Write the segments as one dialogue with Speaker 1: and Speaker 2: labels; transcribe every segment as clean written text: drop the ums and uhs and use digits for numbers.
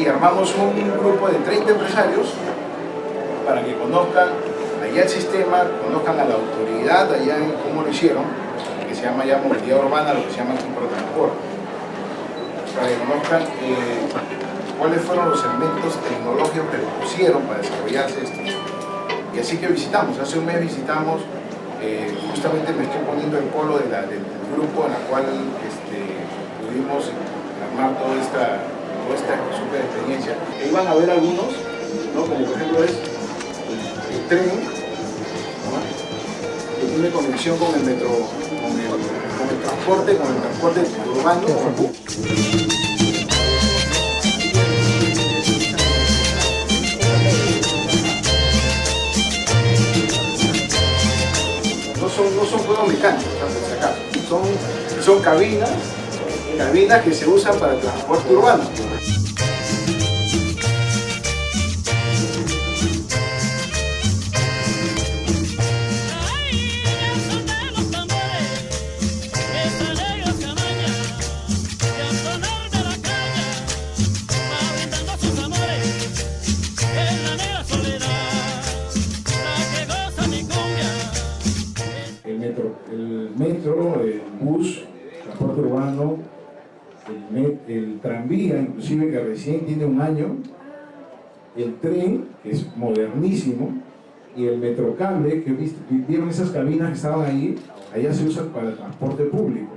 Speaker 1: armamos un grupo de 30 empresarios para que conozcan allá el sistema, conozcan a la autoridad allá en cómo lo hicieron, que se llama ya movilidad urbana, lo que se llama transporte, para que conozcan cuáles fueron los elementos tecnológicos que pusieron para desarrollarse esto. Y así que visitamos, hace un mes visitamos, justamente me estoy poniendo el polo del grupo en la cual pudimos armar toda esta super experiencia. Ahí van a ver algunos, ¿no? Como por ejemplo es el tren, ¿no? Que tiene conexión con el metro, con el transporte urbano. No son juegos mecánicos, son cabinas que se usan para el transporte urbano. El metro, el bus, transporte urbano, el tranvía, inclusive que recién tiene un año, el tren, que es modernísimo, y el metrocable, que vieron esas cabinas que estaban ahí, allá se usan para el transporte público.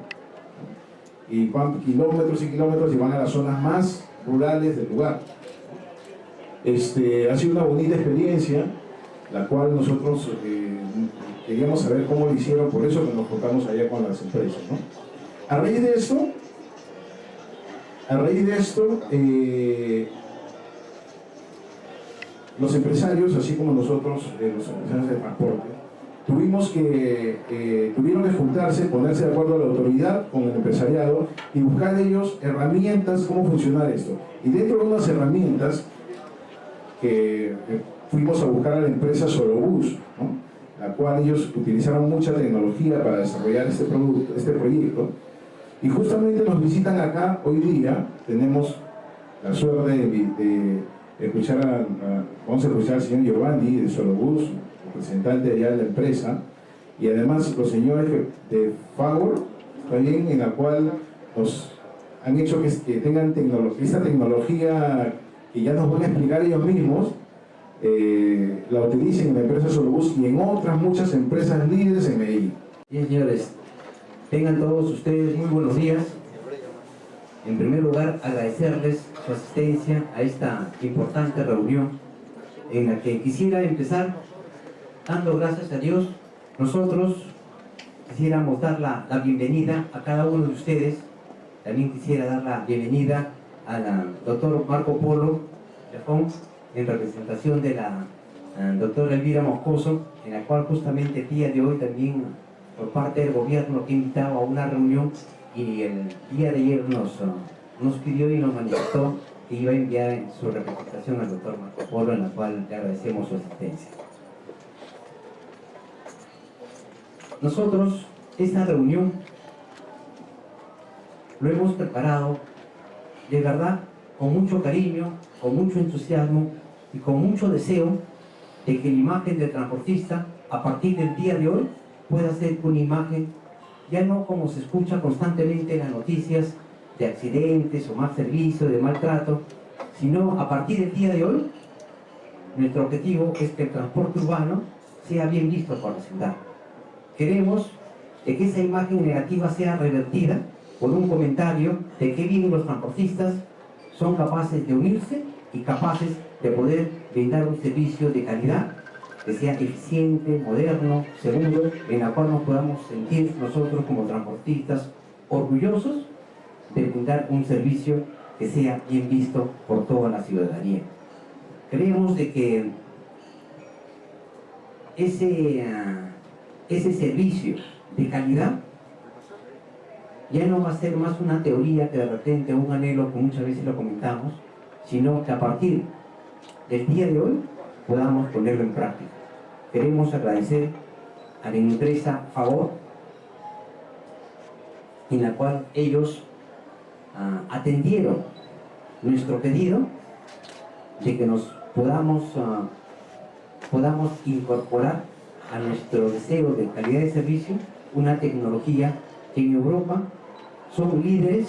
Speaker 1: Y van kilómetros y kilómetros y van a las zonas más rurales del lugar. Ha sido una bonita experiencia, la cual nosotros queríamos saber cómo lo hicieron, por eso que nos juntamos allá con las empresas, ¿no? A raíz de esto, los empresarios, así como nosotros, los empresarios de transporte, tuvieron que juntarse, ponerse de acuerdo a la autoridad con el empresariado y buscar ellos herramientas, cómo funcionar esto. Y dentro de unas herramientas que fuimos a buscar a la empresa Solobus, ¿no? La cual ellos utilizaron mucha tecnología para desarrollar este proyecto, y justamente nos visitan acá hoy día. Tenemos la suerte de escuchar vamos a escuchar al señor Giovanni de Solobus, representante allá de la empresa, y además los señores de Favor, también, en la cual nos han hecho que tengan esta tecnología que ya nos van a explicar ellos mismos, la utilicen en la empresa Solobus y en otras muchas empresas líderes en Medellín.
Speaker 2: Bien, señores, tengan todos ustedes muy buenos días. En primer lugar, agradecerles su asistencia a esta importante reunión, en la que quisiera empezar dando gracias a Dios. Nosotros quisiéramos dar la bienvenida a cada uno de ustedes. También quisiera dar la bienvenida al doctor Marco Polo Lafón, en representación de la doctora Elvira Moscoso, en la cual justamente el día de hoy también por parte del gobierno que invitaba a una reunión, y el día de ayer nos pidió y nos manifestó que iba a enviar en su representación al doctor Marco Polo, en la cual le agradecemos su asistencia. Nosotros esta reunión lo hemos preparado de verdad con mucho cariño, con mucho entusiasmo y con mucho deseo de que la imagen del transportista a partir del día de hoy pueda ser una imagen ya no como se escucha constantemente en las noticias de accidentes o mal servicio, de maltrato, sino a partir del día de hoy nuestro objetivo es que el transporte urbano sea bien visto por la ciudad. Queremos de que esa imagen negativa sea revertida por un comentario de que bien los transportistas son capaces de unirse y capaces de poder brindar un servicio de calidad que sea eficiente, moderno, seguro, en la cual nos podamos sentir nosotros como transportistas orgullosos de brindar un servicio que sea bien visto por toda la ciudadanía. Creemos de que ese servicio de calidad ya no va a ser más una teoría que de repente un anhelo que muchas veces lo comentamos, sino que a partir del día de hoy podamos ponerlo en práctica. Queremos agradecer a la empresa Favor, en la cual ellos atendieron nuestro pedido de que nos podamos incorporar a nuestro deseo de calidad de servicio una tecnología que en Europa son líderes,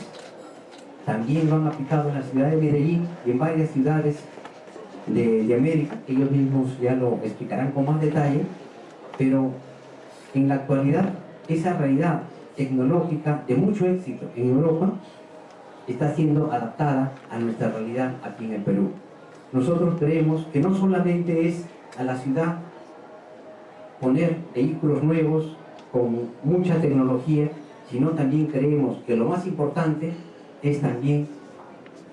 Speaker 2: también lo han aplicado en la ciudad de Medellín y en varias ciudades de América, ellos mismos ya lo explicarán con más detalle, pero en la actualidad esa realidad tecnológica de mucho éxito en Europa está siendo adaptada a nuestra realidad aquí en el Perú. Nosotros creemos que no solamente es a la ciudad poner vehículos nuevos con mucha tecnología, sino también creemos que lo más importante es también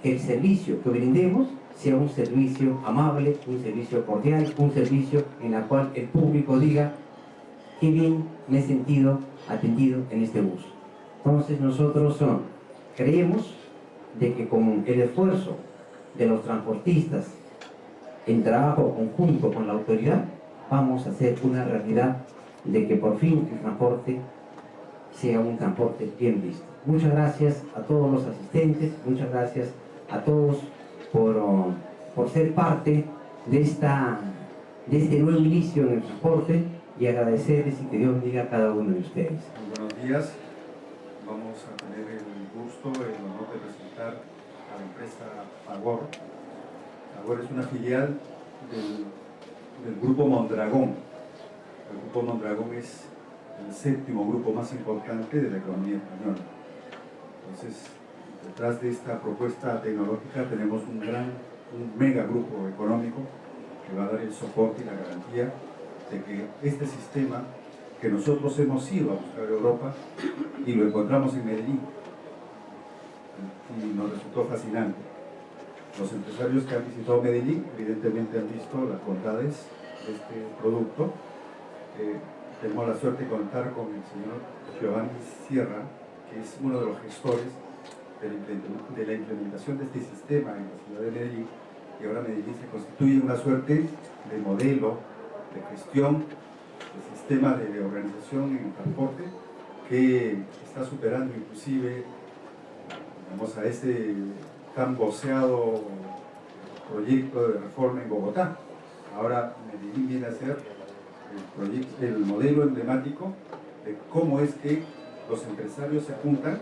Speaker 2: que el servicio que brindemos sea un servicio amable, un servicio cordial, un servicio en el cual el público diga qué bien me he sentido atendido en este bus. Entonces nosotros creemos de que con el esfuerzo de los transportistas en trabajo conjunto con la autoridad vamos a hacer una realidad de que por fin el transporte sea un transporte bien visto. Muchas gracias a todos los asistentes, muchas gracias a todos por ser parte de este nuevo inicio en el transporte y agradecerles y que Dios bendiga a cada uno de ustedes.
Speaker 3: Muy buenos días. Vamos a tener el gusto, el honor de presentar a la empresa Fagor. Fagor es una filial del Grupo Mondragón. El Grupo Mondragón es el séptimo grupo más importante de la economía española. Entonces, detrás de esta propuesta tecnológica tenemos un mega grupo económico que va a dar el soporte y la garantía de que este sistema que nosotros hemos ido a buscar a Europa y lo encontramos en Medellín y nos resultó fascinante. Los empresarios que han visitado Medellín evidentemente han visto las bondades de este producto. Tenemos la suerte de contar con el señor Giovanni Sierra, que es uno de los gestores de la implementación de este sistema en la ciudad de Medellín, y ahora Medellín se constituye una suerte de modelo de gestión, de sistema de organización en el transporte que está superando inclusive, digamos, a ese tan voceado proyecto de reforma en Bogotá. Ahora Medellín viene a ser el modelo emblemático de cómo es que los empresarios se juntan,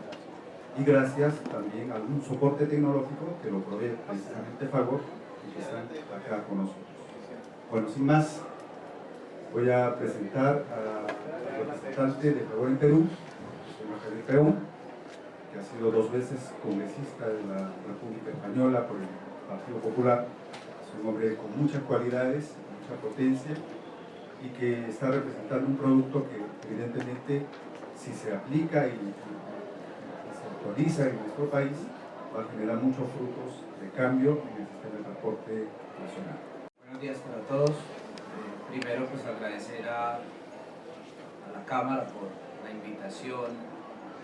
Speaker 3: y gracias también a algún soporte tecnológico que lo provee precisamente Fagor y que están acá con nosotros. Bueno, sin más, voy a presentar al representante de Fagor en Perú, el señor Javier Peón, que ha sido 2 veces congresista de la República Española por el Partido Popular. Es un hombre con muchas cualidades, mucha potencia, y que está representando un producto que evidentemente, si se aplica y se actualiza en nuestro país, va a generar muchos frutos de cambio en el sistema de transporte nacional.
Speaker 4: Buenos días para todos. Primero, pues agradecer a la Cámara por la invitación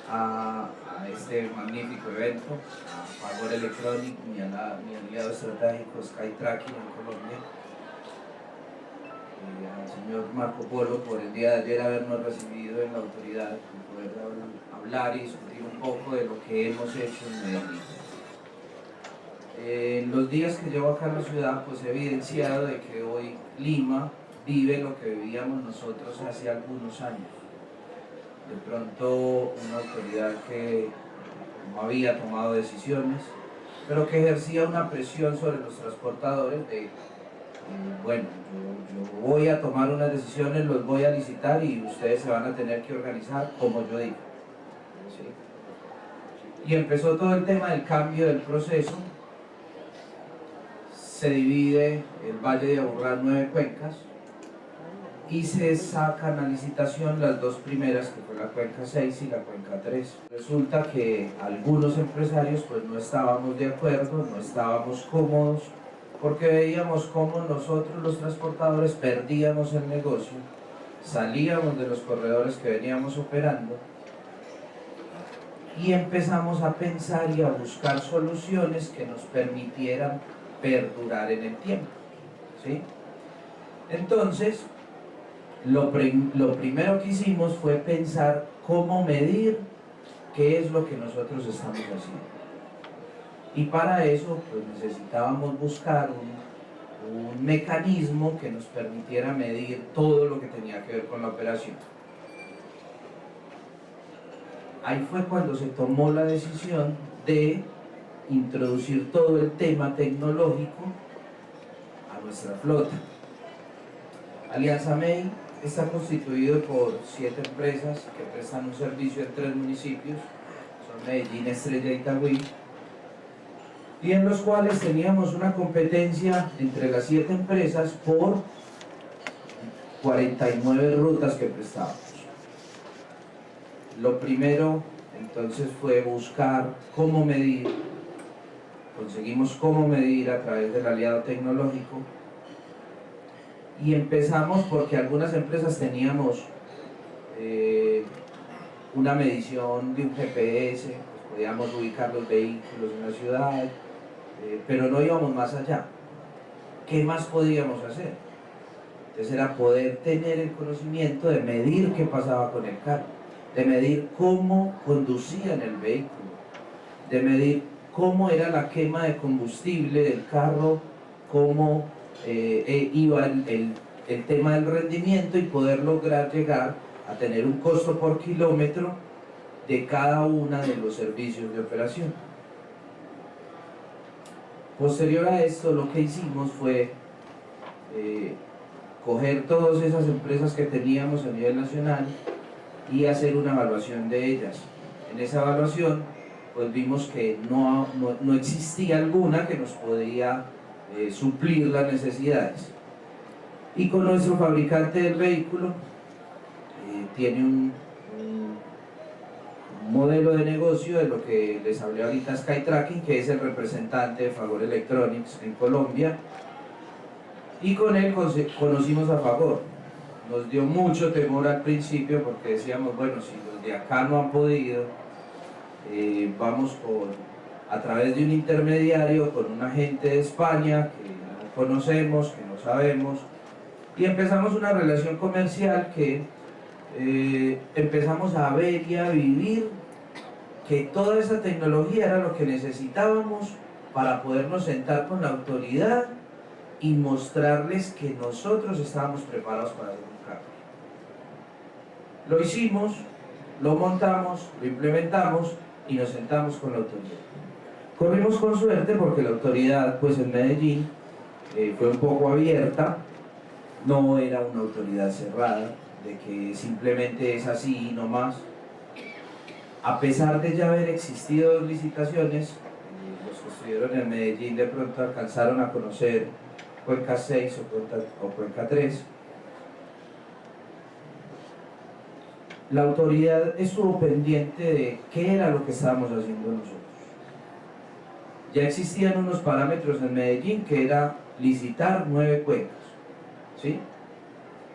Speaker 4: a este magnífico evento, a Fagor Electronic y a mi aliado estratégico Skytracking en Colombia, y al señor Marco Polo por el día de ayer habernos recibido en la autoridad y poder hablar y discutir un poco de lo que hemos hecho en Medellín. En los días que llevo acá en la ciudad, pues he evidenciado de que hoy Lima vive lo que vivíamos nosotros hace algunos años. De pronto una autoridad que no había tomado decisiones, pero que ejercía una presión sobre los transportadores de, bueno, yo voy a tomar unas decisiones, los voy a licitar y ustedes se van a tener que organizar como yo digo. ¿Sí? Y empezó todo el tema del cambio del proceso. Se divide el Valle de Aburrá en 9 cuencas y se sacan a licitación las 2 primeras, que fue la cuenca 6 y la cuenca 3. Resulta que algunos empresarios pues no estábamos de acuerdo, no estábamos cómodos, porque veíamos cómo nosotros los transportadores perdíamos el negocio, salíamos de los corredores que veníamos operando y empezamos a pensar y a buscar soluciones que nos permitieran perdurar en el tiempo, ¿sí? Entonces, lo primero que hicimos fue pensar cómo medir qué es lo que nosotros estamos haciendo. Y para eso pues necesitábamos buscar un mecanismo que nos permitiera medir todo lo que tenía que ver con la operación. Ahí fue cuando se tomó la decisión de introducir todo el tema tecnológico a nuestra flota. Alianza MEI está constituido por 7 empresas que prestan un servicio en 3 municipios, son Medellín, Estrella y Itagüí, y en los cuales teníamos una competencia entre las 7 empresas por 49 rutas que prestábamos. Lo primero entonces fue buscar cómo medir, conseguimos cómo medir a través del aliado tecnológico, y empezamos porque algunas empresas teníamos una medición de un GPS, pues podíamos ubicar los vehículos en la ciudad, pero no íbamos más allá. ¿Qué más podíamos hacer? Entonces era poder tener el conocimiento de medir qué pasaba con el carro, de medir cómo conducían el vehículo, de medir cómo era la quema de combustible del carro, cómo iba el tema del rendimiento, y poder lograr llegar a tener un costo por kilómetro de cada uno de los servicios de operación. Posterior a esto, lo que hicimos fue coger todas esas empresas que teníamos a nivel nacional y hacer una evaluación de ellas. En esa evaluación pues vimos que no existía alguna que nos podía suplir las necesidades, y con nuestro fabricante del vehículo tiene un modelo de negocio de lo que les hablé ahorita, Skytracking, que es el representante de Fagor Electronics en Colombia, y con él conocimos a Fagor. Nos dio mucho temor al principio porque decíamos, bueno, si los de acá no han podido, vamos a través de un intermediario con un agente de España que no conocemos, que no sabemos, y empezamos una relación comercial que empezamos a ver y a vivir que toda esa tecnología era lo que necesitábamos para podernos sentar con la autoridad y mostrarles que nosotros estábamos preparados para hacer un cambio. Lo hicimos, lo montamos, lo implementamos y nos sentamos con la autoridad. Corrimos con suerte porque la autoridad, pues en Medellín, fue un poco abierta, no era una autoridad cerrada, de que simplemente es así y no más. A pesar de ya haber existido 2 licitaciones, los que estuvieron en Medellín de pronto alcanzaron a conocer Cuenca 6 o Cuenca 3. La autoridad estuvo pendiente de qué era lo que estábamos haciendo nosotros. Ya existían unos parámetros en Medellín que era licitar 9 cuencas, ¿sí?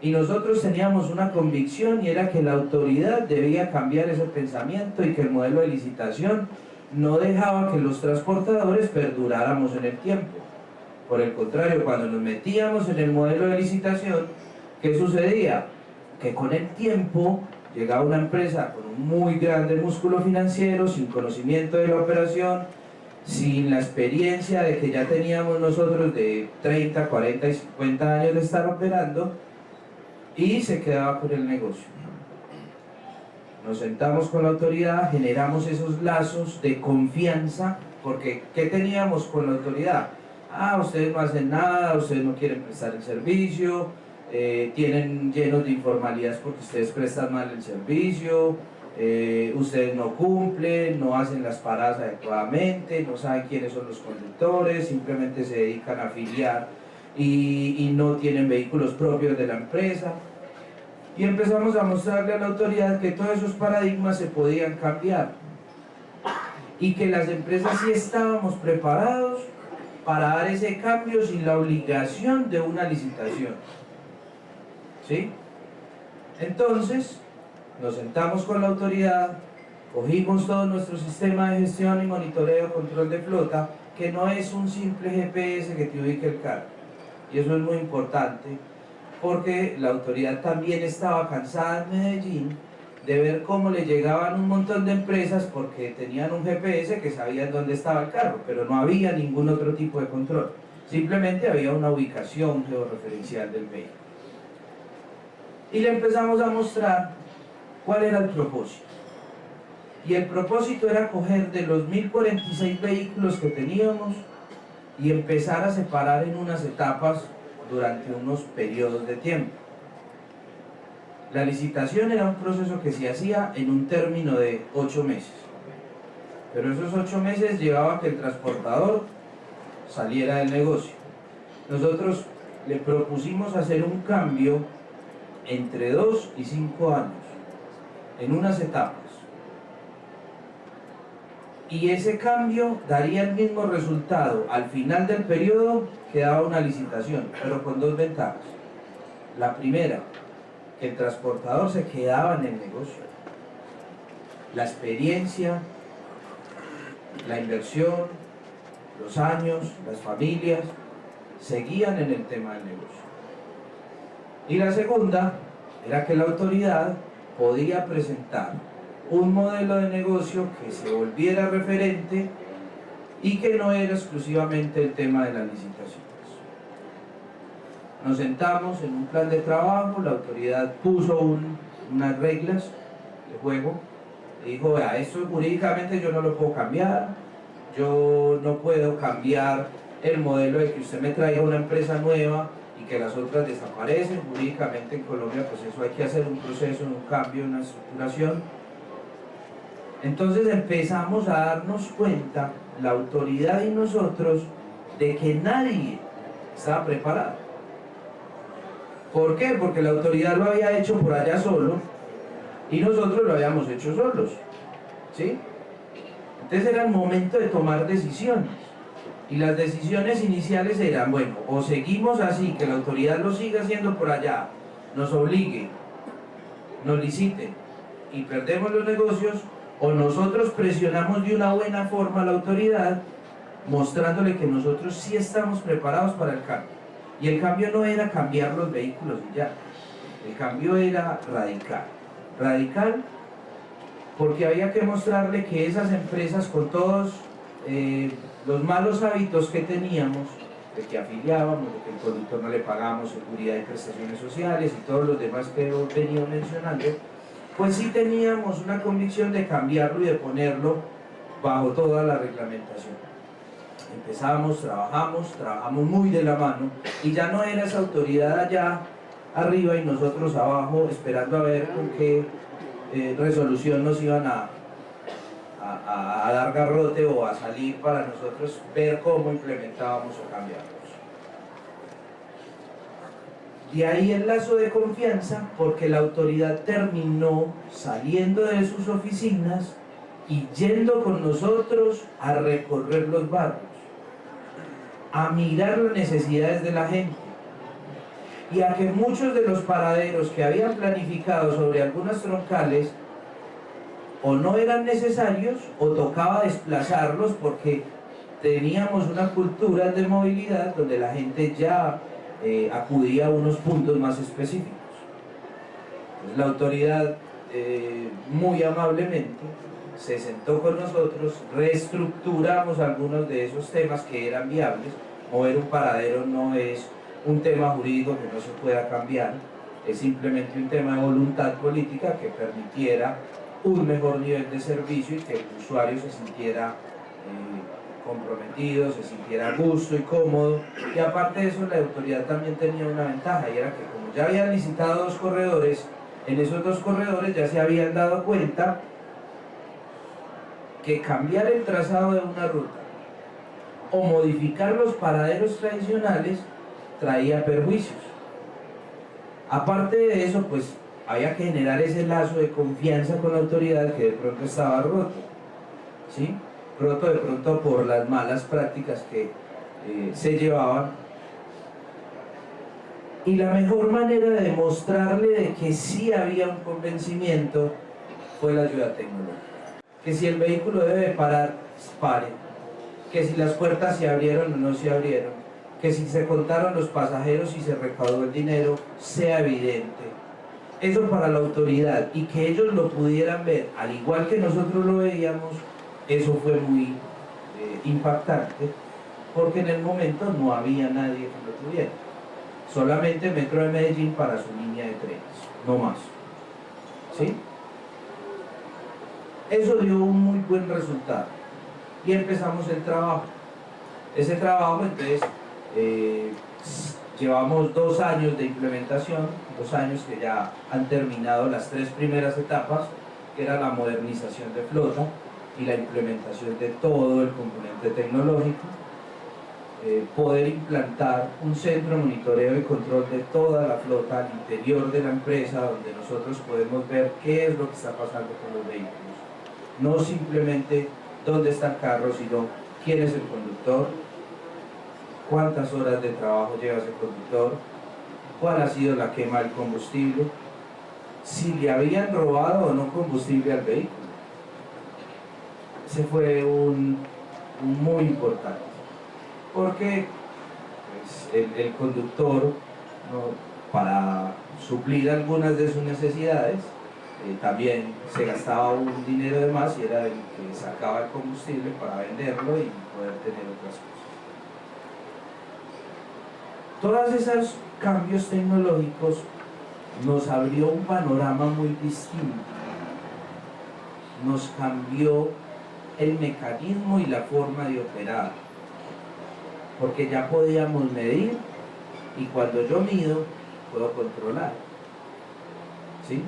Speaker 4: Y nosotros teníamos una convicción, y era que la autoridad debía cambiar ese pensamiento y que el modelo de licitación no dejaba que los transportadores perduráramos en el tiempo. Por el contrario, cuando nos metíamos en el modelo de licitación, ¿qué sucedía? Que con el tiempo llegaba una empresa con un muy grande músculo financiero, sin conocimiento de la operación, sin la experiencia de que ya teníamos nosotros de 30, 40 y 50 años de estar operando, y se quedaba con el negocio. Nos sentamos con la autoridad, generamos esos lazos de confianza, porque ¿qué teníamos con la autoridad? Ustedes no hacen nada, ustedes no quieren prestar el servicio, tienen llenos de informalidad porque ustedes prestan mal el servicio, ustedes no cumplen, no hacen las paradas adecuadamente, no saben quiénes son los conductores, simplemente se dedican a afiliar y no tienen vehículos propios de la empresa. Y empezamos a mostrarle a la autoridad que todos esos paradigmas se podían cambiar y que las empresas sí estábamos preparados para dar ese cambio sin la obligación de una licitación, ¿sí? Entonces nos sentamos con la autoridad, cogimos todo nuestro sistema de gestión y monitoreo, control de flota, que no es un simple GPS que te ubique el carro, y eso es muy importante porque la autoridad también estaba cansada en Medellín de ver cómo le llegaban un montón de empresas porque tenían un GPS que sabían dónde estaba el carro, pero no había ningún otro tipo de control. Simplemente había una ubicación georreferencial del vehículo. Y le empezamos a mostrar cuál era el propósito. Y el propósito era coger de los 1046 vehículos que teníamos y empezar a separar en unas etapas durante unos periodos de tiempo. La licitación era un proceso que se hacía en un término de 8 meses. Pero esos 8 meses llevaba a que el transportador saliera del negocio. Nosotros le propusimos hacer un cambio entre 2 y 5 años, en unas etapas. Y ese cambio daría el mismo resultado. Al final del periodo quedaba una licitación, pero con 2 ventajas. La primera, que el transportador se quedaba en el negocio. La experiencia, la inversión, los años, las familias, seguían en el tema del negocio. Y la segunda era que la autoridad podía presentar un modelo de negocio que se volviera referente y que no era exclusivamente el tema de las licitaciones. Nos sentamos en un plan de trabajo, la autoridad puso unas reglas de juego, dijo, vea, esto jurídicamente yo no lo puedo cambiar, yo no puedo cambiar el modelo de que usted me traiga una empresa nueva y que las otras desaparecen. Jurídicamente en Colombia pues eso hay que hacer un proceso, un cambio, una estructuración. Entonces empezamos a darnos cuenta, la autoridad y nosotros, de que nadie estaba preparado. ¿Por qué? Porque la autoridad lo había hecho por allá solo y nosotros lo habíamos hecho solos, ¿sí? Entonces era el momento de tomar decisiones. Y las decisiones iniciales eran, bueno, o seguimos así, que la autoridad lo siga haciendo por allá, nos obligue, nos licite y perdemos los negocios, o nosotros presionamos de una buena forma a la autoridad, mostrándole que nosotros sí estamos preparados para el cambio. Y el cambio no era cambiar los vehículos y ya, el cambio era radical. Radical porque había que mostrarle que esas empresas, con todos los malos hábitos que teníamos, de que afiliábamos, de que el productor no le pagamos seguridad y prestaciones sociales y todos los demás que he venido mencionando, pues sí teníamos una convicción de cambiarlo y de ponerlo bajo toda la reglamentación. Empezamos, trabajamos muy de la mano y ya no era esa autoridad allá arriba y nosotros abajo esperando a ver con qué resolución nos iban a dar garrote o a salir para nosotros ver cómo implementábamos o cambiábamos. De ahí el lazo de confianza, porque la autoridad terminó saliendo de sus oficinas y yendo con nosotros a recorrer los barrios, a mirar las necesidades de la gente y a que muchos de los paraderos que habían planificado sobre algunas troncales o no eran necesarios o tocaba desplazarlos porque teníamos una cultura de movilidad donde la gente ya acudía a unos puntos más específicos. Entonces, la autoridad muy amablemente se sentó con nosotros, reestructuramos algunos de esos temas que eran viables. Mover un paradero no es un tema jurídico que no se pueda cambiar, es simplemente un tema de voluntad política que permitiera un mejor nivel de servicio y que el usuario se sintiera comprometido, se sintiera a gusto y cómodo. Y aparte de eso, la autoridad también tenía una ventaja, y era que como ya habían licitado 2 corredores, en esos 2 corredores ya se habían dado cuenta que cambiar el trazado de una ruta o modificar los paraderos tradicionales traía perjuicios. Aparte de eso, pues había que generar ese lazo de confianza con la autoridad que de pronto estaba roto, ¿sí? Roto de pronto por las malas prácticas que se llevaban. Y la mejor manera de demostrarle de que sí había un convencimiento fue la ayuda tecnológica. Que si el vehículo debe parar, pare. Que si las puertas se abrieron o no se abrieron. Que si se contaron los pasajeros y se recaudó el dinero, sea evidente. Eso para la autoridad, y que ellos lo pudieran ver al igual que nosotros lo veíamos, eso fue muy impactante, porque en el momento no había nadie que lo tuviera. Solamente Metro de Medellín para su línea de trenes, no más. ¿Sí? Eso dio un muy buen resultado. Y empezamos el trabajo. Ese trabajo, entonces, llevamos 2 años de implementación, 2 años que ya han terminado las 3 primeras etapas, que era la modernización de flota y la implementación de todo el componente tecnológico. Poder implantar un centro de monitoreo y control de toda la flota al interior de la empresa, donde nosotros podemos ver qué es lo que está pasando con los vehículos. No simplemente dónde está el carro, sino quién es el conductor, cuántas horas de trabajo lleva ese conductor, cuál ha sido la quema del combustible, si le habían robado o no combustible al vehículo. Ese fue un muy importante, porque pues, el conductor, ¿no?, para suplir algunas de sus necesidades, también se gastaba un dinero de más y era el que sacaba el combustible para venderlo y poder tener otras cosas. Todos esos cambios tecnológicos nos abrió un panorama muy distinto, nos cambió el mecanismo y la forma de operar, porque ya podíamos medir, y cuando yo mido puedo controlar, ¿sí?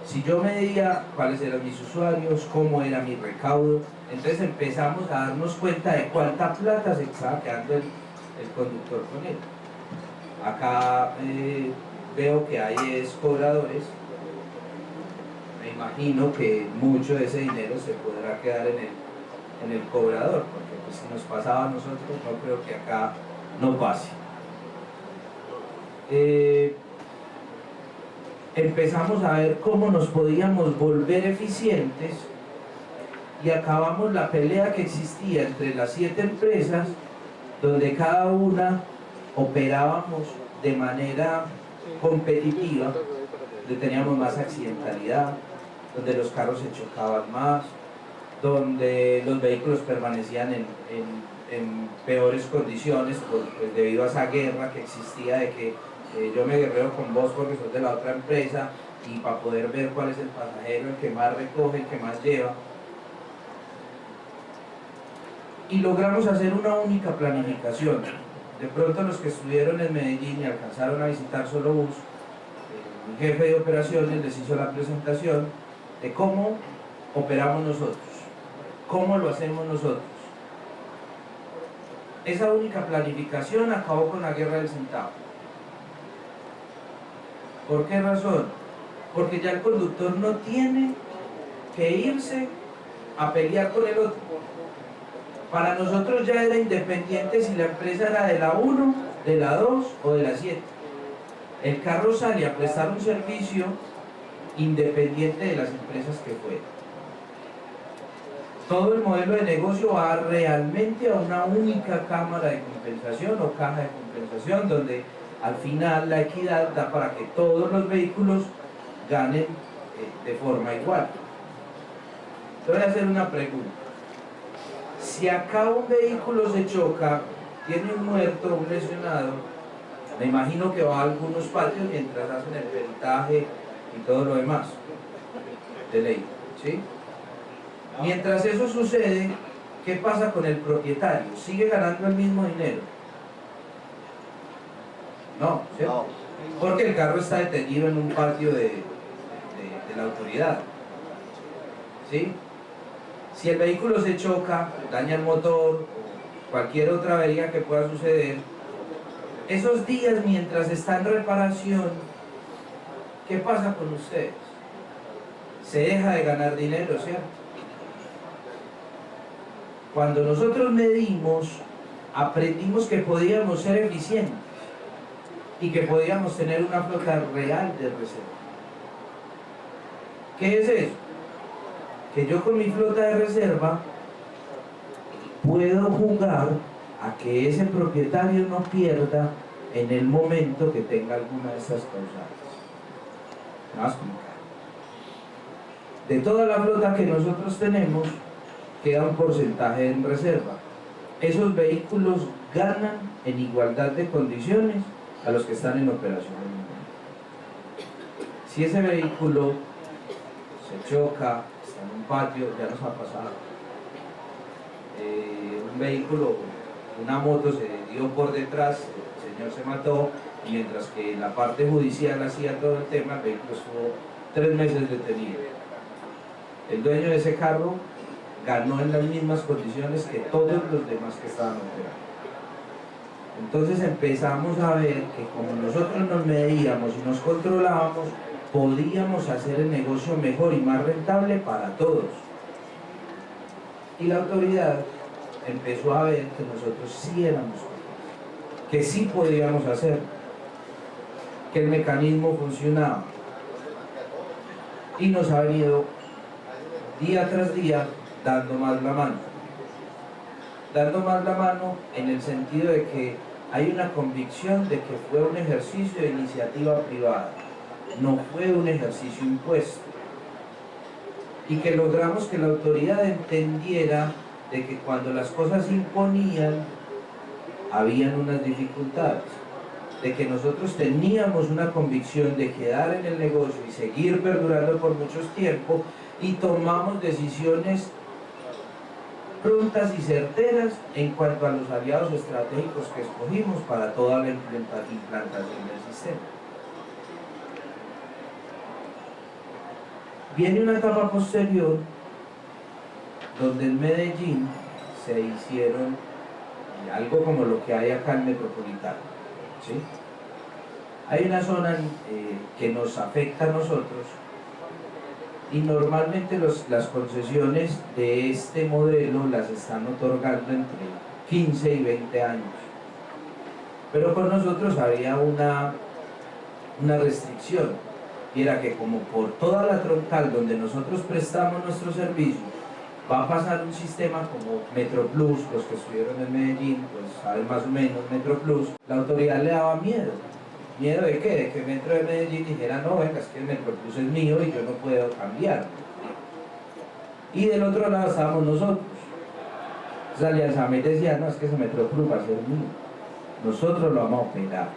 Speaker 4: Si yo medía cuáles eran mis usuarios, cómo era mi recaudo, entonces empezamos a darnos cuenta de cuánta plata se estaba quedando el conductor con él. Acá veo que hay cobradores. Me imagino que mucho de ese dinero se podrá quedar en el cobrador, porque pues, si nos pasaba a nosotros, no creo que acá no pase. Empezamos a ver cómo nos podíamos volver eficientes y acabamos la pelea que existía entre las 7 empresas, donde cada una operábamos de manera competitiva, donde teníamos más accidentalidad, donde los carros se chocaban más, donde los vehículos permanecían en peores condiciones pues, debido a esa guerra que existía de que yo me guerreo con vos porque sos de la otra empresa, y para poder ver cuál es el pasajero, el que más recoge, el que más lleva. Y logramos hacer una única planificación. De pronto los que estuvieron en Medellín y alcanzaron a visitar Solobús, mi jefe de operaciones les hizo la presentación de cómo operamos nosotros, cómo lo hacemos nosotros. Esa única planificación acabó con la guerra del centavo. ¿Por qué razón? Porque ya el conductor no tiene que irse a pelear con el otro. Para nosotros ya era independiente si la empresa era de la 1, de la 2 o de la 7. El carro sale a prestar un servicio independiente de las empresas que fueran. Todo el modelo de negocio va realmente a una única cámara de compensación o caja de compensación, donde al final la equidad da para que todos los vehículos ganen de forma igual. Te voy a hacer una pregunta. Si acá un vehículo se choca, tiene un muerto, un lesionado, me imagino que va a algunos patios mientras hacen el peritaje y todo lo demás, de ley, ¿sí? Mientras eso sucede, ¿qué pasa con el propietario? ¿Sigue ganando el mismo dinero? No, ¿cierto? Porque el carro está detenido en un patio de la autoridad, ¿sí? Si el vehículo se choca, daña el motor, cualquier otra avería que pueda suceder, esos días mientras está en reparación, ¿qué pasa con ustedes? Se deja de ganar dinero, ¿cierto? Cuando nosotros medimos, aprendimos que podíamos ser eficientes y que podíamos tener una flota real de reserva. ¿Qué es eso? Que yo con mi flota de reserva puedo jugar a que ese propietario no pierda en el momento que tenga alguna de esas causales. Me voy a explicar. De toda la flota que nosotros tenemos, queda un porcentaje en reserva. Esos vehículos ganan en igualdad de condiciones a los que están en operación. Si ese vehículo se choca, está en un patio, ya nos ha pasado. Un vehículo, una moto se dio por detrás, el señor se mató, y mientras que la parte judicial hacía todo el tema, el vehículo estuvo 3 meses detenido. El dueño de ese carro ganó en las mismas condiciones que todos los demás que estaban operando. Entonces empezamos a ver que como nosotros nos medíamos y nos controlábamos, podíamos hacer el negocio mejor y más rentable para todos. Y la autoridad empezó a ver que nosotros sí éramos capaces, que sí podíamos hacer, que el mecanismo funcionaba. Y nos ha venido día tras día dando más la mano. Dando más la mano en el sentido de que hay una convicción de que fue un ejercicio de iniciativa privada, no fue un ejercicio impuesto. Y que logramos que la autoridad entendiera de que cuando las cosas se imponían, habían unas dificultades, de que nosotros teníamos una convicción de quedar en el negocio y seguir perdurando por mucho tiempo, y tomamos decisiones prontas y certeras en cuanto a los aliados estratégicos que escogimos para toda la implantación del sistema. Viene una etapa posterior donde en Medellín se hicieron algo como lo que hay acá en Metropolitano, ¿sí? Hay una zona que nos afecta a nosotros, y normalmente las concesiones de este modelo las están otorgando entre 15 y 20 años. Pero con nosotros había una restricción, y era que como por toda la troncal donde nosotros prestamos nuestro servicio, va a pasar un sistema como MetroPlus. Los que estuvieron en Medellín pues saben más o menos MetroPlus. La autoridad le daba miedo. ¿Miedo de qué? De que Metro de Medellín dijera, no, venga, es que el MetroPlus es mío y yo no puedo cambiar. Y del otro lado estábamos nosotros. O sea, Alianza May decía, no, es que ese MetroPlus va a ser mío, nosotros lo vamos a operar.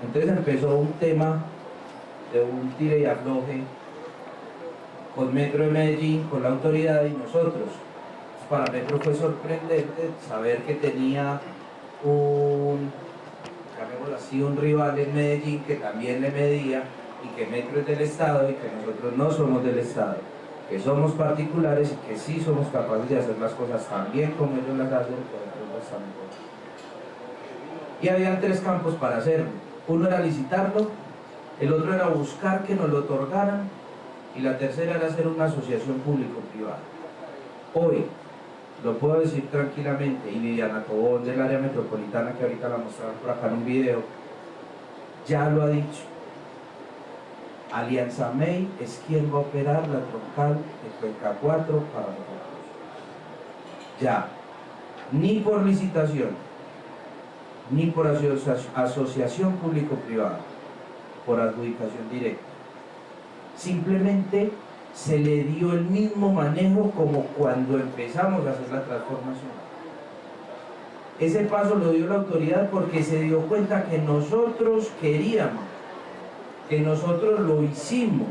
Speaker 4: Entonces empezó un tema de un tire y afloje con Metro de Medellín, con la autoridad y nosotros. Para Metro fue sorprendente saber que tenía un rival en Medellín que también le medía, y que Metro es del Estado y que nosotros no somos del Estado, que somos particulares y que sí somos capaces de hacer las cosas tan bien como ellos las hacen, pero las hacen mejor. Y habían 3 campos para hacerlo. Uno era licitarlo, el otro era buscar que nos lo otorgaran, y la tercera era hacer una asociación público-privada. Hoy, lo puedo decir tranquilamente, y Viviana Tobón del área metropolitana, que ahorita la mostramos por acá en un video, ya lo ha dicho. Alianza May es quien va a operar la troncal de Cuenca 4 para nosotros. Ya, ni por licitación, ni por asociación público-privada, por adjudicación directa. Simplemente se le dio el mismo manejo como cuando empezamos a hacer la transformación. Ese paso lo dio la autoridad porque se dio cuenta que nosotros queríamos, que nosotros lo hicimos,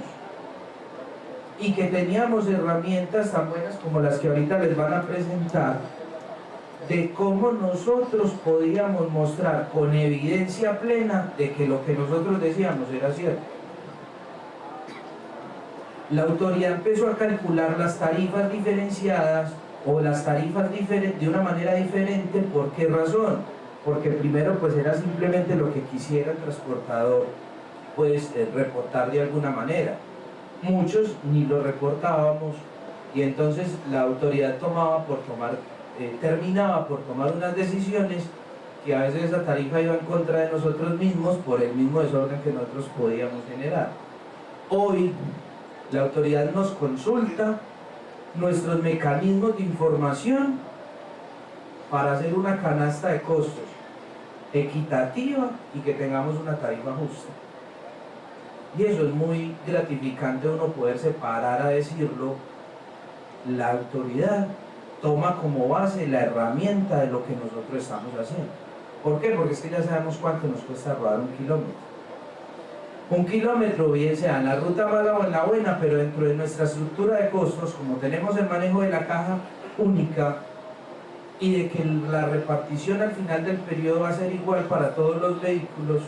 Speaker 4: y que teníamos herramientas tan buenas como las que ahorita les van a presentar, de cómo nosotros podíamos mostrar con evidencia plena de que lo que nosotros decíamos era cierto. La autoridad empezó a calcular las tarifas diferenciadas o las tarifas de una manera diferente. ¿Por qué razón? Porque primero pues era simplemente lo que quisiera el transportador pues reportar de alguna manera. Muchos ni lo reportábamos, y entonces la autoridad terminaba por tomar unas decisiones que a veces esa tarifa iba en contra de nosotros mismos por el mismo desorden que nosotros podíamos generar. Hoy la autoridad nos consulta nuestros mecanismos de información para hacer una canasta de costos equitativa y que tengamos una tarifa justa. Y eso es muy gratificante uno poderse parar a decirlo. La autoridad toma como base la herramienta de lo que nosotros estamos haciendo. ¿Por qué? Porque es que ya sabemos cuánto nos cuesta rodar 1 kilómetro. 1 kilómetro, bien sea en la ruta mala o en la buena, pero dentro de nuestra estructura de costos, como tenemos el manejo de la caja única y de que la repartición al final del periodo va a ser igual para todos los vehículos,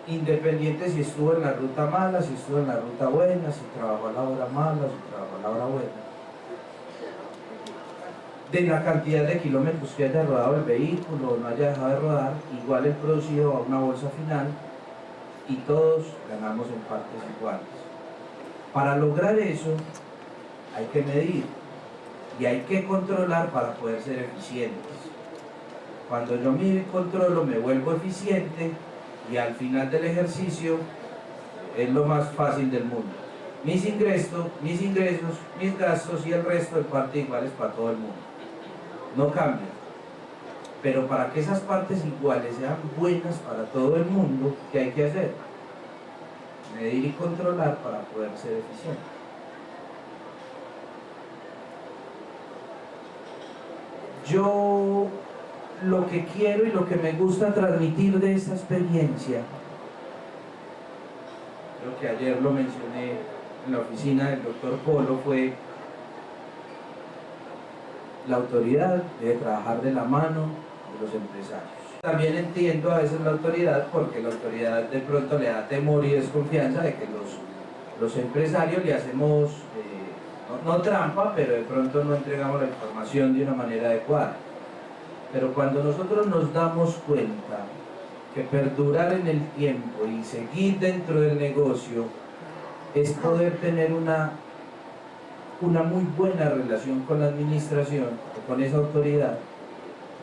Speaker 4: independiente si estuvo en la ruta mala, si estuvo en la ruta buena, si trabajó a la hora mala, si trabajó a la hora buena, de la cantidad de kilómetros que haya rodado el vehículo o no haya dejado de rodar, igual el producido va a una bolsa final y todos ganamos en partes iguales. Para lograr eso hay que medir y hay que controlar para poder ser eficientes. Cuando yo mido y controlo me vuelvo eficiente y al final del ejercicio es lo más fácil del mundo. Mis ingresos, mis gastos y el resto en parte iguales para todo el mundo. No cambian. Pero para que esas partes iguales sean buenas para todo el mundo, ¿qué hay que hacer? Medir y controlar para poder ser eficiente. Yo lo que quiero y lo que me gusta transmitir de esta experiencia, creo que ayer lo mencioné en la oficina del doctor Polo, fue la autoridad debe trabajar de la mano de los empresarios. También entiendo a veces la autoridad, porque la autoridad de pronto le da temor y desconfianza de que los empresarios le hacemos, no trampa, pero de pronto no entregamos la información de una manera adecuada. Pero cuando nosotros nos damos cuenta que perdurar en el tiempo y seguir dentro del negocio es poder tener una muy buena relación con la administración o con esa autoridad,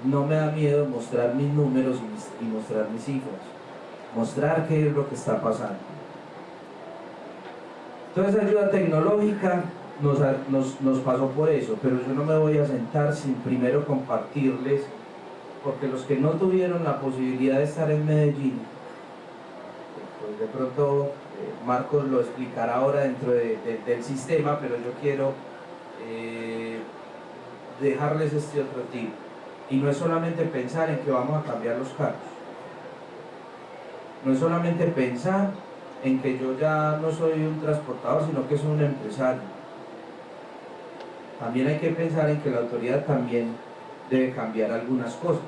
Speaker 4: no me da miedo mostrar mis números y mostrar mis cifras, mostrar qué es lo que está pasando. Toda esa ayuda tecnológica nos pasó por eso, pero yo no me voy a sentar sin primero compartirles, porque los que no tuvieron la posibilidad de estar en Medellín, pues de pronto Marcos lo explicará ahora dentro del sistema, pero yo quiero dejarles este otro tip. Y no es solamente pensar en que vamos a cambiar los carros, no es solamente pensar en que yo ya no soy un transportador, sino que soy un empresario. También hay que pensar en que la autoridad también debe cambiar algunas cosas,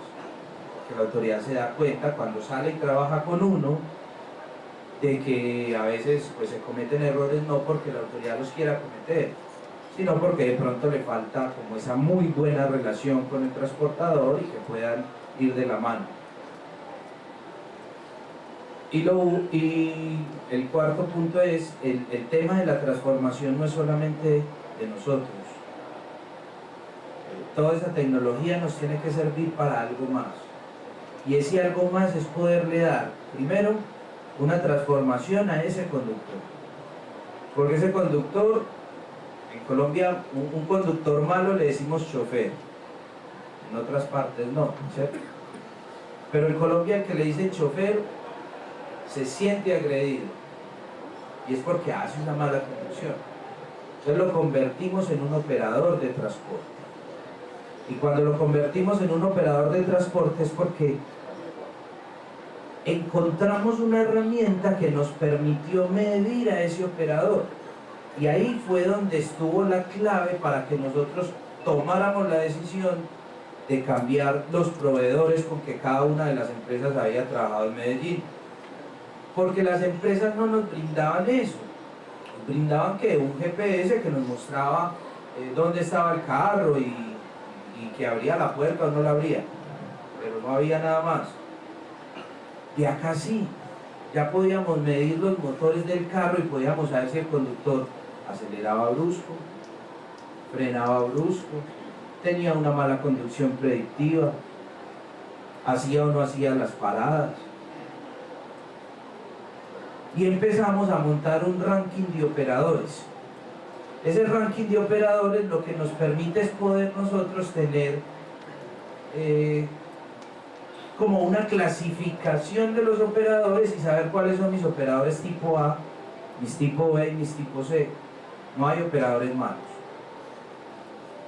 Speaker 4: que la autoridad se da cuenta cuando sale y trabaja con uno de que a veces pues se cometen errores no porque la autoridad los quiera cometer, sino porque de pronto le falta como esa muy buena relación con el transportador y que puedan ir de la mano. Y el cuarto punto es, el tema de la transformación no es solamente de nosotros. Toda esa tecnología nos tiene que servir para algo más. Y ese algo más es poderle dar, primero, una transformación a ese conductor. Porque ese conductor, en Colombia, un conductor malo le decimos chofer. En otras partes no, ¿cierto? Pero en Colombia el que le dicen chofer se siente agredido. Y es porque hace una mala conducción. Entonces lo convertimos en un operador de transporte. Y cuando lo convertimos en un operador de transporte es porque encontramos una herramienta que nos permitió medir a ese operador. Y ahí fue donde estuvo la clave para que nosotros tomáramos la decisión de cambiar los proveedores con que cada una de las empresas había trabajado en Medellín. Porque las empresas no nos brindaban eso. Nos brindaban que un GPS que nos mostraba dónde estaba el carro y que abría la puerta o no la abría, pero no había nada más. Y acá sí, ya podíamos medir los motores del carro y podíamos saber si el conductor aceleraba brusco, frenaba brusco, tenía una mala conducción predictiva, hacía o no hacía las paradas. Y empezamos a montar un ranking de operadores. Ese ranking de operadores lo que nos permite es poder nosotros tener como una clasificación de los operadores y saber cuáles son mis operadores tipo A, mis tipo B y mis tipo C. No hay operadores malos.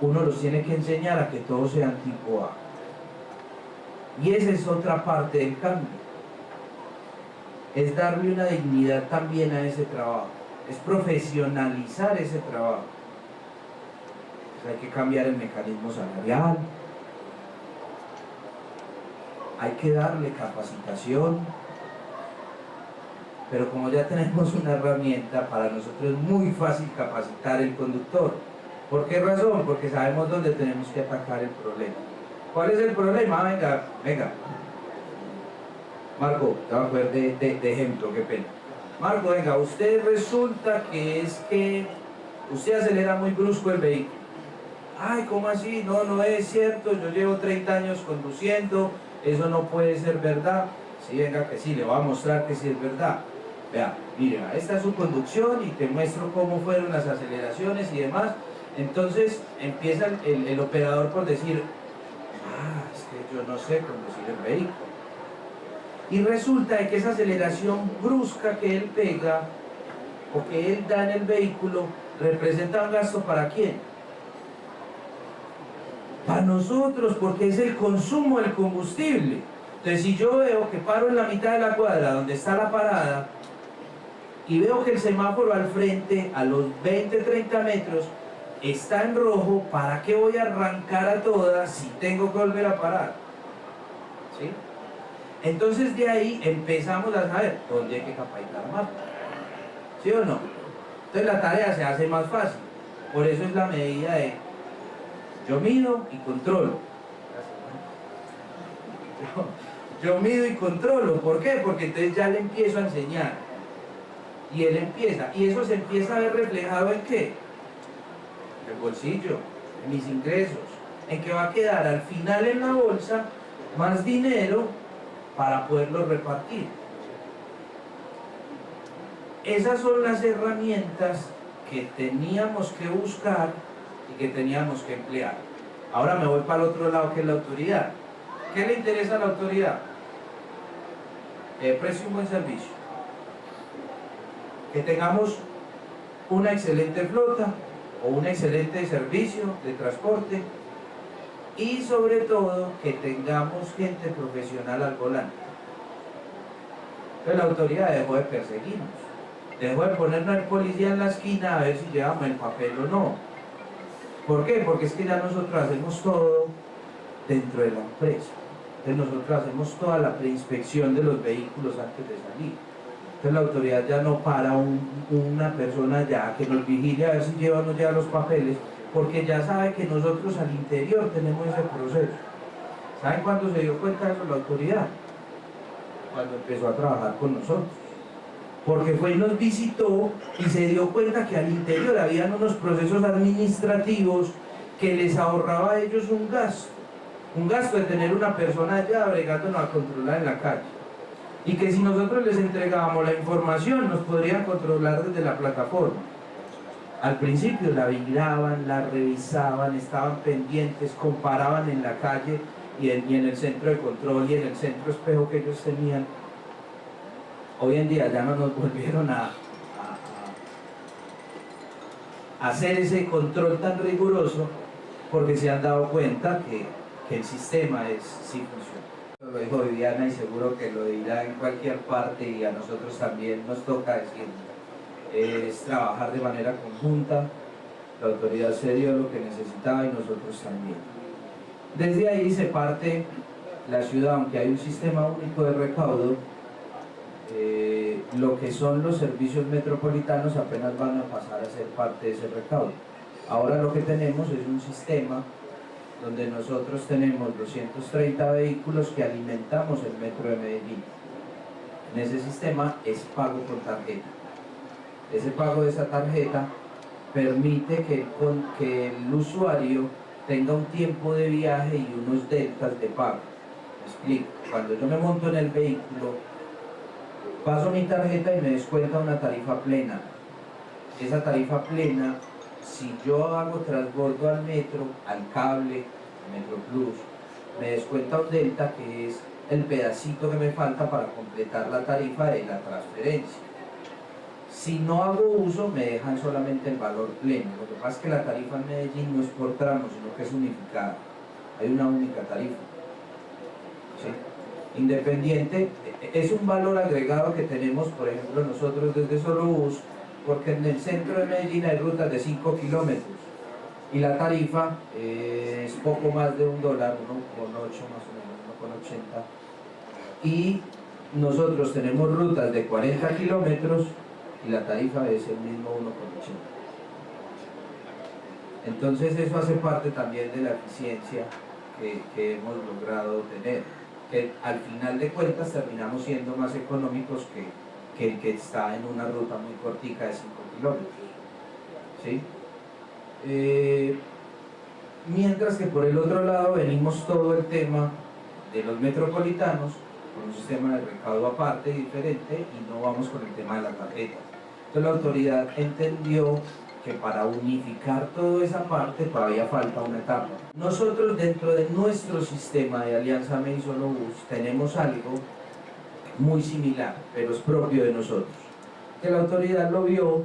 Speaker 4: Uno los tiene que enseñar a que todos sean tipo A. Y esa es otra parte del cambio. Es darle una dignidad también a ese trabajo. Es profesionalizar ese trabajo. Hay que cambiar el mecanismo salarial. Hay que darle capacitación. Pero como ya tenemos una herramienta, para nosotros es muy fácil capacitar el conductor. ¿Por qué razón? Porque sabemos dónde tenemos que atacar el problema. ¿Cuál es el problema? Venga. Marco, te voy a poner de ejemplo, qué pena. Marco, venga, usted resulta que es que usted acelera muy brusco el vehículo. Ay, ¿cómo así? No, no es cierto, yo llevo 30 años conduciendo, eso no puede ser verdad. Sí, venga que sí, le voy a mostrar que sí es verdad. Vea, mira, esta es su conducción y te muestro cómo fueron las aceleraciones y demás. Entonces empieza el operador por decir, es que yo no sé conducir el vehículo. Y resulta que esa aceleración brusca que él pega o que él da en el vehículo representa un gasto ¿para quién? Para nosotros, porque es el consumo del combustible. Entonces, si yo veo que paro en la mitad de la cuadra donde está la parada y veo que el semáforo al frente, a los 20-30 metros, está en rojo, ¿para qué voy a arrancar a todas si tengo que volver a parar? ¿Sí? Entonces de ahí empezamos a saber dónde hay que capacitar más. ¿Sí o no? Entonces la tarea se hace más fácil. Por eso es la medida de yo mido y controlo. Yo mido y controlo. ¿Por qué? Porque entonces ya le empiezo a enseñar. Y él empieza. Y eso se empieza a ver reflejado ¿en qué? En el bolsillo, en mis ingresos. En que va a quedar al final en la bolsa más dinero para poderlo repartir. Esas son las herramientas que teníamos que buscar y que teníamos que emplear. Ahora me voy para el otro lado, que es la autoridad. ¿Qué le interesa a la autoridad? Que preste un buen servicio, que tengamos una excelente flota o un excelente servicio de transporte y sobre todo que tengamos gente profesional al volante. Entonces la autoridad dejó de perseguirnos, dejó de ponernos al policía en la esquina a ver si llevamos el papel o no. ¿Por qué? Porque es que ya nosotros hacemos todo dentro de la empresa. Entonces nosotros hacemos toda la preinspección de los vehículos antes de salir. Entonces la autoridad ya no para una persona ya que nos vigile a ver si lleva o no lleva los papeles, porque ya sabe que nosotros al interior tenemos ese proceso. ¿Saben cuándo se dio cuenta de eso la autoridad? Cuando empezó a trabajar con nosotros. Porque fue y nos visitó y se dio cuenta que al interior habían unos procesos administrativos que les ahorraba a ellos un gasto de tener una persona allá bregándonos a controlar en la calle. Y que si nosotros les entregábamos la información nos podrían controlar desde la plataforma. Al principio la vigilaban, la revisaban, estaban pendientes, comparaban en la calle y en el centro de control y en el centro espejo que ellos tenían. Hoy en día ya no nos volvieron a hacer ese control tan riguroso porque se han dado cuenta que el sistema sí funciona. Lo dijo Viviana y seguro que lo dirá en cualquier parte y a nosotros también nos toca decirlo. Es trabajar de manera conjunta, la autoridad se dio lo que necesitaba y nosotros también. Desde ahí se parte la ciudad, aunque hay un sistema único de recaudo, lo que son los servicios metropolitanos apenas van a pasar a ser parte de ese recaudo. Ahora lo que tenemos es un sistema donde nosotros tenemos 230 vehículos que alimentamos el metro de Medellín. En ese sistema es pago por tarjeta. Ese pago de esa tarjeta permite que el usuario tenga un tiempo de viaje y unos deltas de pago. Me explico. Cuando yo me monto en el vehículo, paso mi tarjeta y me descuenta una tarifa plena. Esa tarifa plena, si yo hago transbordo al metro, al cable, Metro Plus, me descuenta un delta que es el pedacito que me falta para completar la tarifa de la transferencia. Si no hago uso, me dejan solamente el valor pleno. Lo que pasa es que la tarifa en Medellín no es por tramos, sino que es unificada. Hay una única tarifa. ¿Sí? Independiente, es un valor agregado que tenemos, por ejemplo, nosotros desde Solobús, porque en el centro de Medellín hay rutas de 5 kilómetros y la tarifa es poco más de $1, 1,8 más o menos, 1,80. Y nosotros tenemos rutas de 40 kilómetros y la tarifa es el mismo 1,80. Entonces eso hace parte también de la eficiencia que hemos logrado tener, que al final de cuentas terminamos siendo más económicos que el que está en una ruta muy cortica de 5 kilómetros. ¿Sí? Mientras que por el otro lado venimos todo el tema de los metropolitanos con un sistema de recaudo aparte, diferente, y no vamos con el tema de la tarjeta. Entonces la autoridad entendió que para unificar toda esa parte todavía falta una etapa. Nosotros dentro de nuestro sistema de Alianza MEI Solobús tenemos algo muy similar, pero es propio de nosotros. Que la autoridad lo vio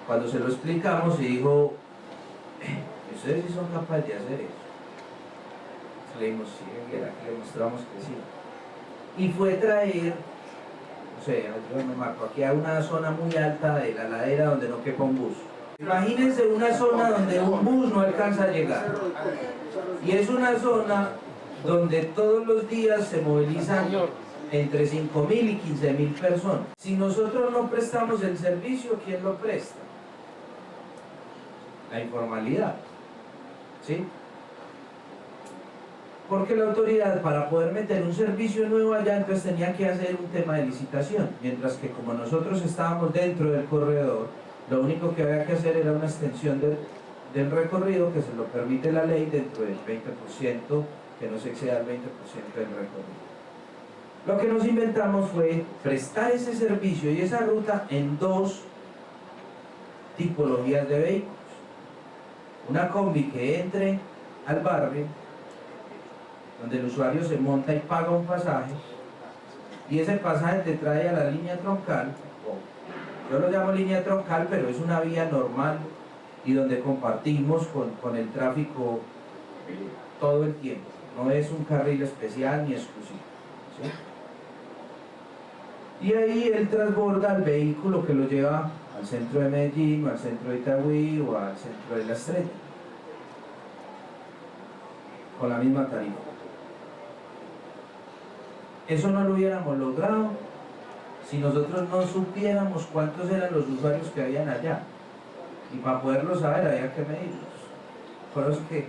Speaker 4: cuando se lo explicamos y dijo, ustedes sí son capaces de hacer eso. Le dimos, sí, le mostramos que sí. Y fue traer, no sé, ayúdame Marco, aquí hay una zona muy alta de la ladera donde no quepa un bus. Imagínense una zona donde un bus no alcanza a llegar. Y es una zona donde todos los días se movilizan entre 5.000 y 15.000 personas. Si nosotros no prestamos el servicio, ¿quién lo presta? La informalidad. ¿Sí? Porque la autoridad, para poder meter un servicio nuevo allá, entonces tenía que hacer un tema de licitación, mientras que como nosotros estábamos dentro del corredor, lo único que había que hacer era una extensión del recorrido que se lo permite la ley dentro del 20%, que no se exceda el 20% del recorrido. Lo que nos inventamos fue prestar ese servicio y esa ruta en dos tipologías de vehículos. Una combi que entre al barrio, donde el usuario se monta y paga un pasaje, y ese pasaje te trae a la línea troncal, yo lo llamo línea troncal, pero es una vía normal y donde compartimos con el tráfico todo el tiempo, no es un carril especial ni exclusivo. ¿Sí? Y ahí él transborda el vehículo que lo lleva al centro de Medellín, o al centro de Itagüí, o al centro de La Estrella, con la misma tarifa. Eso no lo hubiéramos logrado si nosotros no supiéramos cuántos eran los usuarios que habían allá. Y para poderlo saber había que medirlos. Por eso es que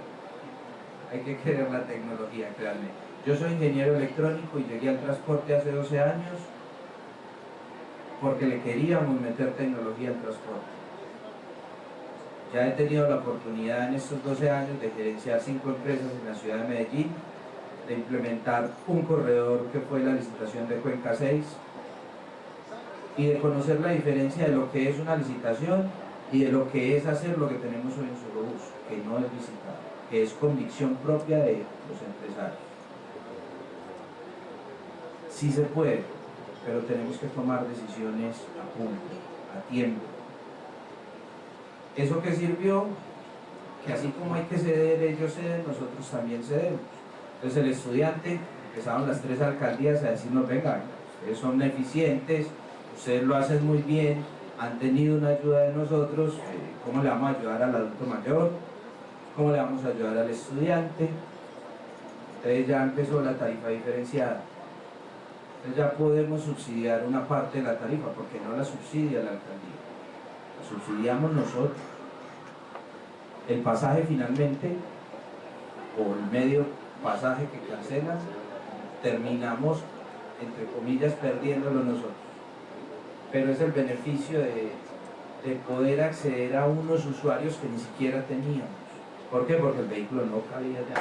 Speaker 4: hay que querer la tecnología, créanme. Yo soy ingeniero electrónico y llegué al transporte hace 12 años porque le queríamos meter tecnología al transporte. Ya he tenido la oportunidad en estos 12 años de gerenciar 5 empresas en la ciudad de Medellín, de implementar un corredor que fue la licitación de Cuenca 6 y de conocer la diferencia de lo que es una licitación y de lo que es hacer lo que tenemos hoy en Solobús, que no es licitar, que es convicción propia de los empresarios. Sí se puede, pero tenemos que tomar decisiones a punto, a tiempo. ¿Eso qué sirvió? Que así como hay que ceder, ellos ceden, nosotros también cedemos. Entonces el estudiante, empezaron las 3 alcaldías a decirnos, venga, ustedes son eficientes, ustedes lo hacen muy bien, han tenido una ayuda de nosotros, ¿cómo le vamos a ayudar al adulto mayor? ¿Cómo le vamos a ayudar al estudiante? Entonces ya empezó la tarifa diferenciada. Entonces ya podemos subsidiar una parte de la tarifa, porque no la subsidia la alcaldía, la subsidiamos nosotros. El pasaje finalmente, o el medio pasaje que cancelan, terminamos, entre comillas, perdiéndolo nosotros. Pero es el beneficio de poder acceder a unos usuarios que ni siquiera teníamos. ¿Por qué? Porque el vehículo no cabía ya.